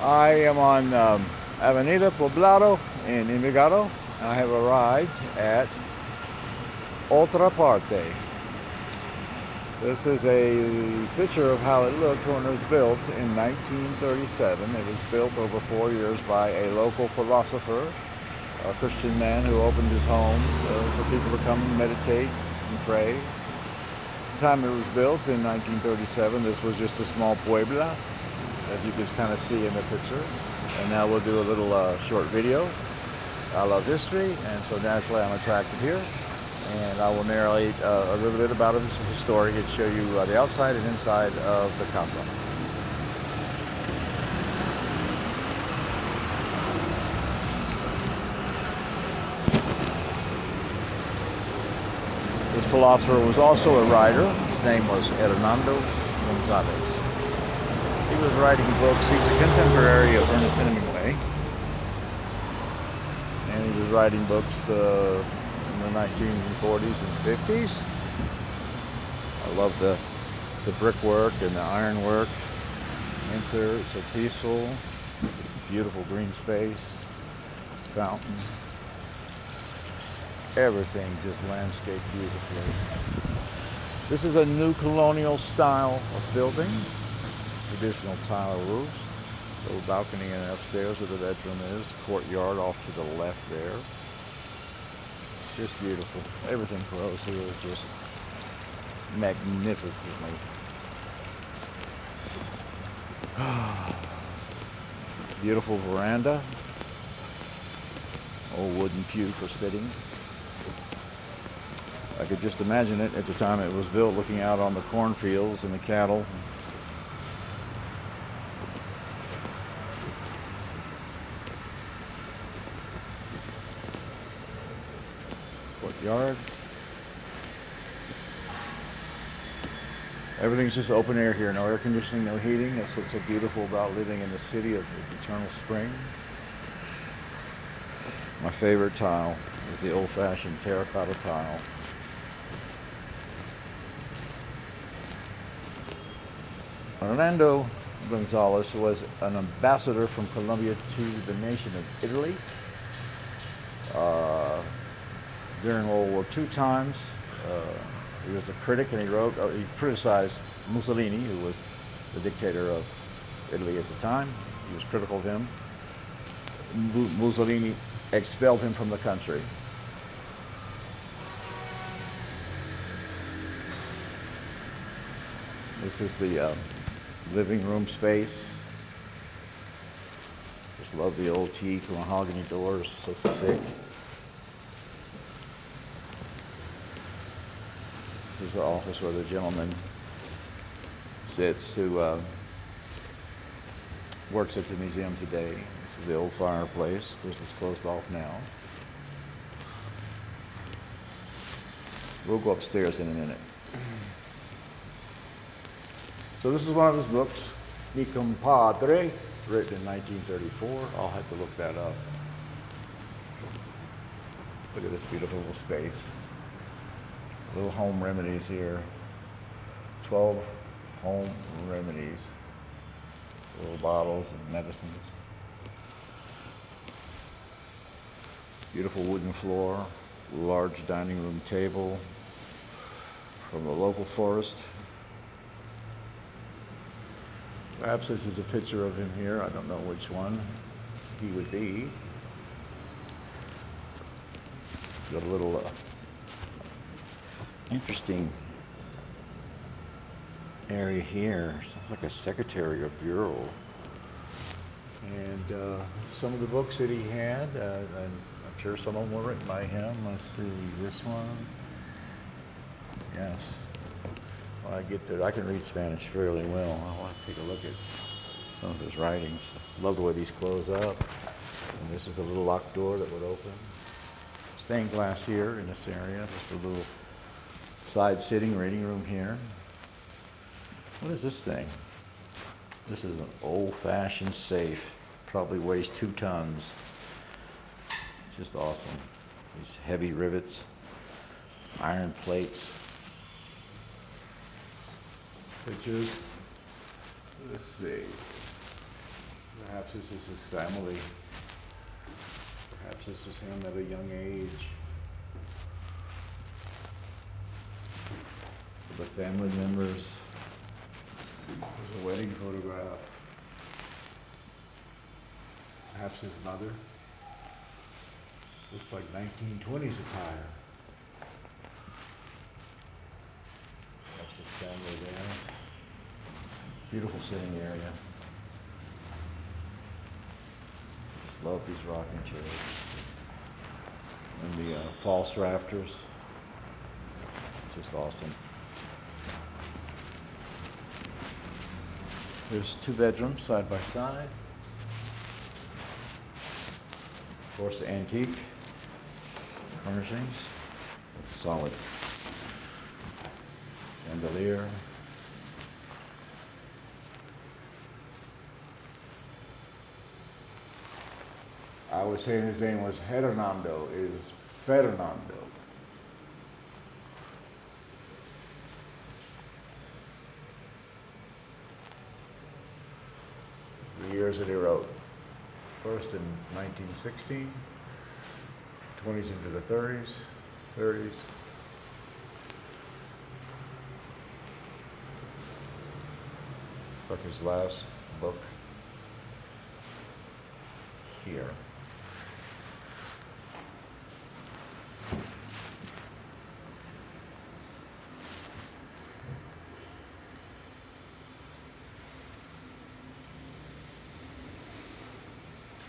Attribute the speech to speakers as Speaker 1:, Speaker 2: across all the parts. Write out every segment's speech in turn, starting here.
Speaker 1: I am on Avenida Poblado in Envigado. I have arrived at Otraparte. This is a picture of how it looked when it was built in 1937. It was built over 4 years by a local philosopher, a Christian man who opened his home for people to come and meditate and pray. The time it was built in 1937, this was just a small puebla, as you can kind of see in the picture. And now we'll do a little short video. I love history, and so naturally I'm attracted here. And I will narrate a little bit about his story and show you the outside and inside of the casa. This philosopher was also a writer. His name was Fernando Gonzales. He was writing books. He's a contemporary of Ernest Hemingway. And he was writing books in the 1940s and 50s. I love the brickwork and the ironwork. Enter, it's so peaceful. It's a beautiful green space, fountain. Everything just landscaped beautifully. This is a new colonial style of building. Traditional tile roofs. Little balcony and upstairs where the bedroom is. Courtyard off to the left there. Just beautiful. Everything grows here just magnificently. Beautiful veranda. Old wooden pew for sitting. I could just imagine it at the time it was built, looking out on the cornfields and the cattle. Courtyard. Everything's just open air here. No air conditioning, no heating. That's what's so beautiful about living in the city of eternal spring. My favorite tile is the old-fashioned terracotta tile. Fernando Gonzales was an ambassador from Colombia to the nation of Italy during World War II times. He was a critic, and he criticized Mussolini, who was the dictator of Italy at the time. He was critical of him. Mussolini expelled him from the country. This is the living room space. Just love the old teak mahogany doors, so thick. This is the office where the gentleman sits who works at the museum today. This is the old fireplace. Of course, it's closed off now. We'll go upstairs in a minute. So this is one of his books, Mi Compadre, written in 1934. I'll have to look that up. Look at this beautiful little space. Little home remedies here. 12 home remedies. Little bottles of medicines. Beautiful wooden floor. Large dining room table from the local forest. Perhaps this is a picture of him here. I don't know which one he would be. Got a little interesting area here. Sounds like a secretary or bureau. And some of the books that he had, I'm sure some of them were written by him. Let's see, this one. Yes. When I get there, I can read Spanish fairly well. I'll have to take a look at some of his writings. Love the way these close up. And this is a little locked door that would open. Stained glass here in this area. This is a little side sitting reading room here. What is this thing? This is an old-fashioned safe. Probably weighs 2 tons. Just awesome. These heavy rivets, iron plates. Pictures. Let's see. Perhaps this is his family. Perhaps this is him at a young age. The family members. There's a wedding photograph. Perhaps his mother. Looks like 1920s attire. That's his family there. Beautiful sitting area. Just love these rocking chairs. And the false rafters. Just awesome. There's 2 bedrooms side by side. Of course, antique furnishings. It's solid. Chandelier. I was saying his name was Fernando. It is Fernando. The years that he wrote. First in 1916, 20s into the 30s, 30s. Like his last book here.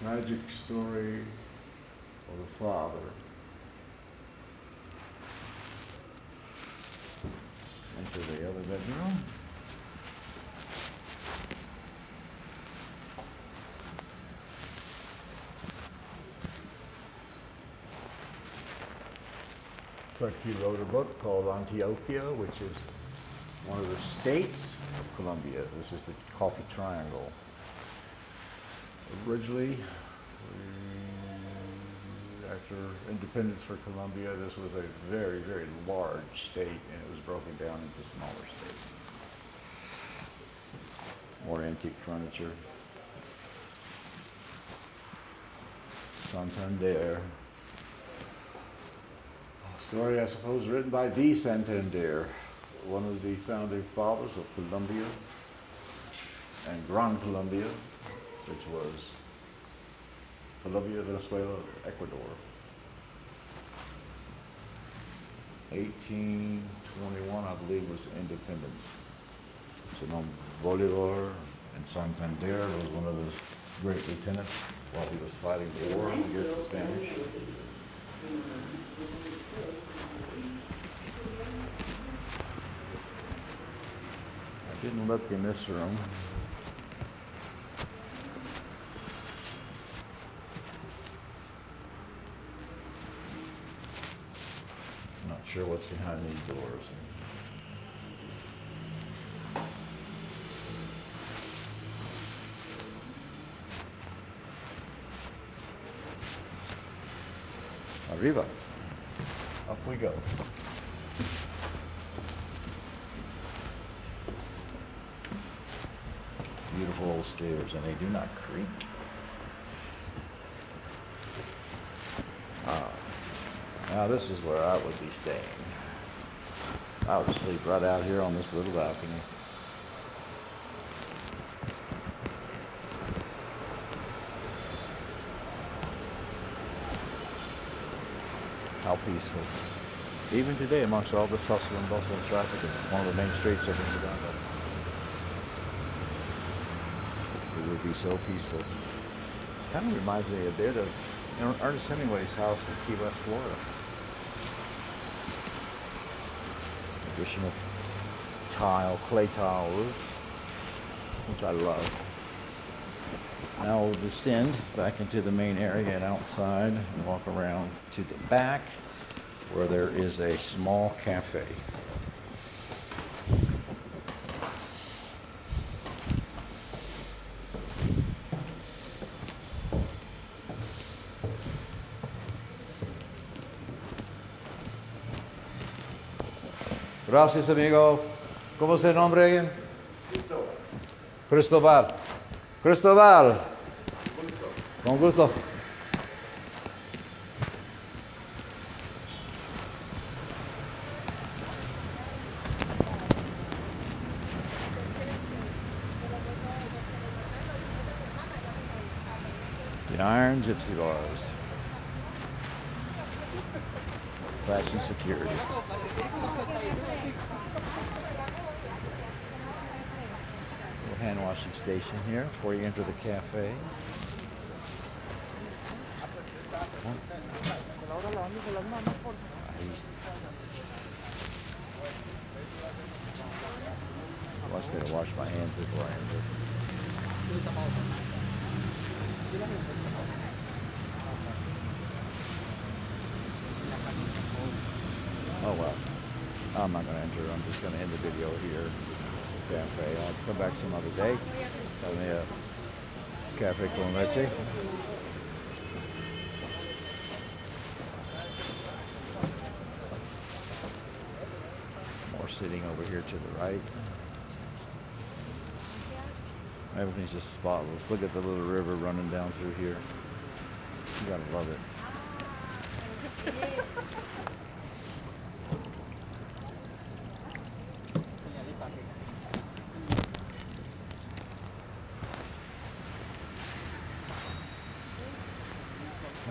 Speaker 1: Tragic story of the father. Enter the other bedroom. Looks like he wrote a book called Antioquia, which is one of the states of Colombia. This is the Coffee Triangle. Originally, after independence for Colombia, this was a very, very large state, and it was broken down into smaller states. More antique furniture. Santander. A story, I suppose, written by the Santander, one of the founding fathers of Colombia and Gran Colombia, which was Colombia, Venezuela, Ecuador. 1821, I believe, was independence. Simón Bolívar and Santander was one of his great lieutenants while he was fighting the war against the Spanish. I didn't look in this room. Not sure what's behind these doors. Arriba. Up we go. Beautiful old stairs, and they do not creak. Now this is where I would be staying. I would sleep right out here on this little balcony. How peaceful. Even today, amongst all this hustle and bustle and traffic, it's one of the main streets of Envigado. It would be so peaceful. Kind of reminds me a bit of Ernest Hemingway's house in Key West, Florida. Additional clay tile roof, which I love. Now we'll descend back into the main area and outside and walk around to the back where there is a small cafe. Gracias, amigo. ¿Cómo se nombre? Cristobal. Cristobal. Cristobal. Con gusto. The Iron Gypsy Bars. Flashing security. Little hand washing station here before you enter the cafe. Well, I better wash my hands before I enter. Oh well, I'm not going to enter. I'm just going to end the video here. Cafe. I'll have to come back some other day. Have me a cafe con leche. More sitting over here to the right. Everything's just spotless. Look at the little river running down through here. You gotta love it.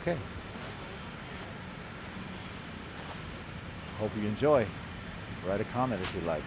Speaker 1: Okay. Hope you enjoy. Write a comment if you like.